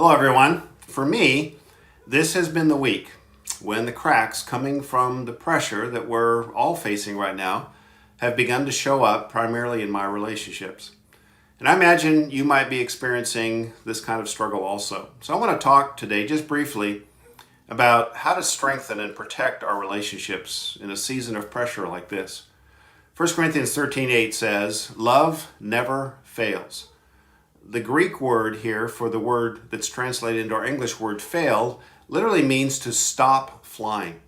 Hello, everyone. For me, this has been the week when the cracks coming from the pressure that we're all facing right now have begun to show up primarily in my relationships. And I imagine you might be experiencing this kind of struggle also. So I want to talk today just briefly about how to strengthen and protect our relationships in a season of pressure like this. 1 Corinthians 13:8 says, "Love never fails." The Greek word here for the word that's translated into our English word fail literally means to stop flying.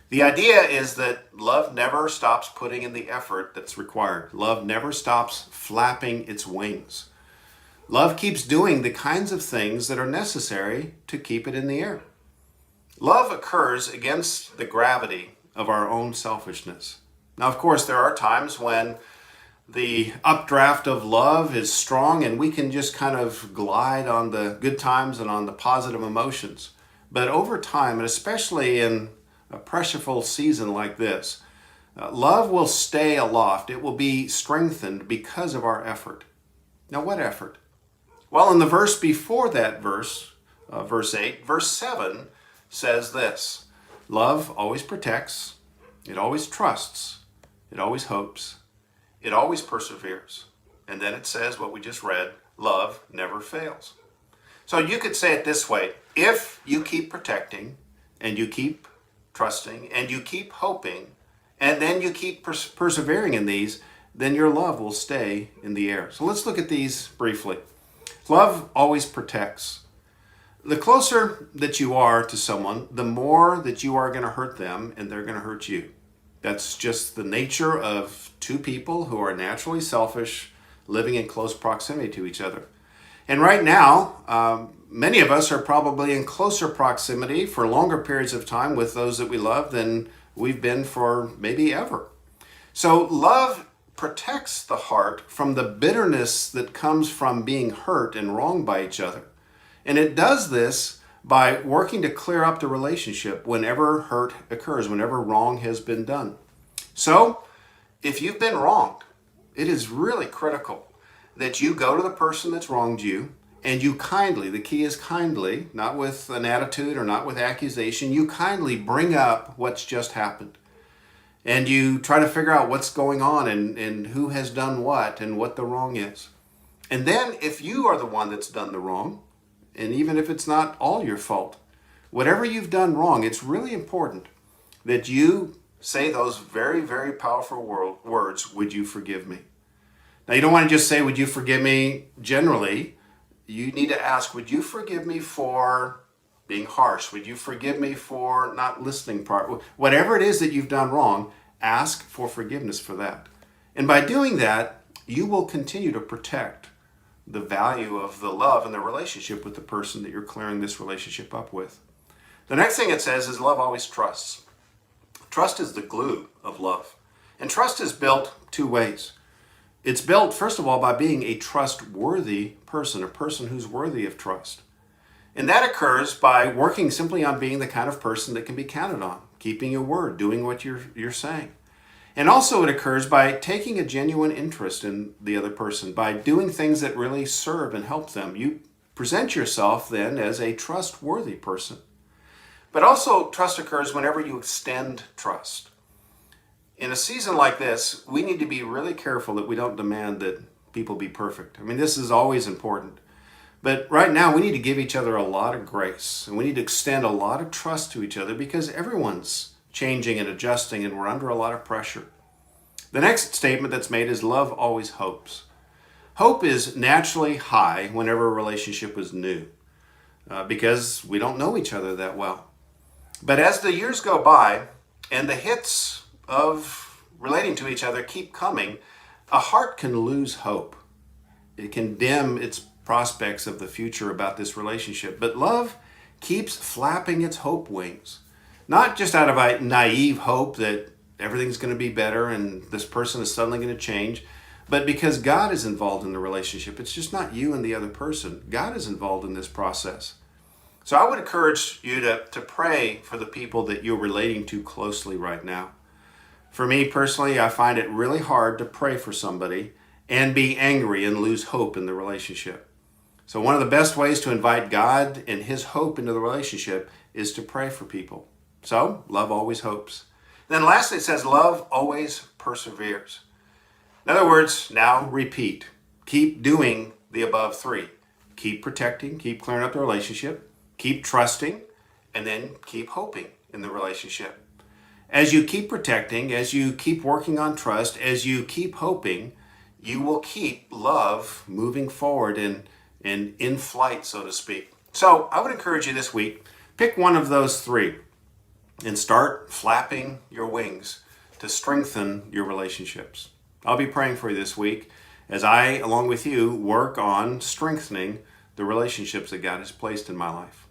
The idea is that love never stops putting in the effort that's required. Love never stops flapping its wings. Love keeps doing the kinds of things that are necessary to keep it in the air. Love occurs against the gravity of our own selfishness. Now, of course, there are times when the updraft of love is strong and we can just kind of glide on the good times and on the positive emotions. But over time, and especially in a pressureful season like this, love will stay aloft. It will be strengthened because of our effort. Now, what effort? Well, in the verse before that verse 8, verse 7 says this: "Love always protects, it always trusts, it always hopes, it always perseveres." And then it says what we just read, love never fails. So you could say it this way: if you keep protecting and you keep trusting and you keep hoping and then you keep persevering in these, then your love will stay in the air. So let's look at these briefly. Love always protects. The closer that you are to someone, the more that you are going to hurt them and they're going to hurt you. That's just the nature of two people who are naturally selfish, living in close proximity to each other. And right now, many of us are probably in closer proximity for longer periods of time with those that we love than we've been for maybe ever. So love protects the heart from the bitterness that comes from being hurt and wronged by each other. And it does this by working to clear up the relationship whenever hurt occurs, whenever wrong has been done. So, if you've been wronged, it is really critical that you go to the person that's wronged you and you kindly, the key is kindly, not with an attitude or not with accusation, you kindly bring up what's just happened. And you try to figure out what's going on and who has done what and what the wrong is. And then if you are the one that's done the wrong, and even if it's not all your fault, whatever you've done wrong, it's really important that you say those very, very powerful words, "Would you forgive me?" Now, you don't want to just say, "Would you forgive me?" generally. You need to ask, "Would you forgive me for being harsh? Would you forgive me for not listening properly?" Whatever it is that you've done wrong, ask for forgiveness for that. And by doing that, you will continue to protect the value of the love and the relationship with the person that you're clearing this relationship up with. The next thing it says is love always trusts. Trust is the glue of love. And trust is built two ways. It's built, first of all, by being a trustworthy person, a person who's worthy of trust. And that occurs by working simply on being the kind of person that can be counted on, keeping your word, doing what you're saying. And also it occurs by taking a genuine interest in the other person, by doing things that really serve and help them. You present yourself then as a trustworthy person. But also trust occurs whenever you extend trust. In a season like this, we need to be really careful that we don't demand that people be perfect. I mean, this is always important. But right now, we need to give each other a lot of grace, and we need to extend a lot of trust to each other because everyone's changing and adjusting, and we're under a lot of pressure. The next statement that's made is love always hopes. Hope is naturally high whenever a relationship is new because we don't know each other that well. But as the years go by and the hits of relating to each other keep coming, a heart can lose hope. It can dim its prospects of the future about this relationship. But love keeps flapping its hope wings. Not just out of a naive hope that everything's going to be better and this person is suddenly going to change, but because God is involved in the relationship. It's just not you and the other person. God is involved in this process. So I would encourage you to pray for the people that you're relating to closely right now. For me personally, I find it really hard to pray for somebody and be angry and lose hope in the relationship. So one of the best ways to invite God and his hope into the relationship is to pray for people. So love always hopes. Then lastly, it says love always perseveres. In other words, now repeat. Keep doing the above three. Keep protecting, keep clearing up the relationship, keep trusting, and then keep hoping in the relationship. As you keep protecting, as you keep working on trust, as you keep hoping, you will keep love moving forward and in flight, so to speak. So I would encourage you this week, pick one of those three and start flapping your wings to strengthen your relationships. I'll be praying for you this week as I, along with you, work on strengthening the relationships that God has placed in my life.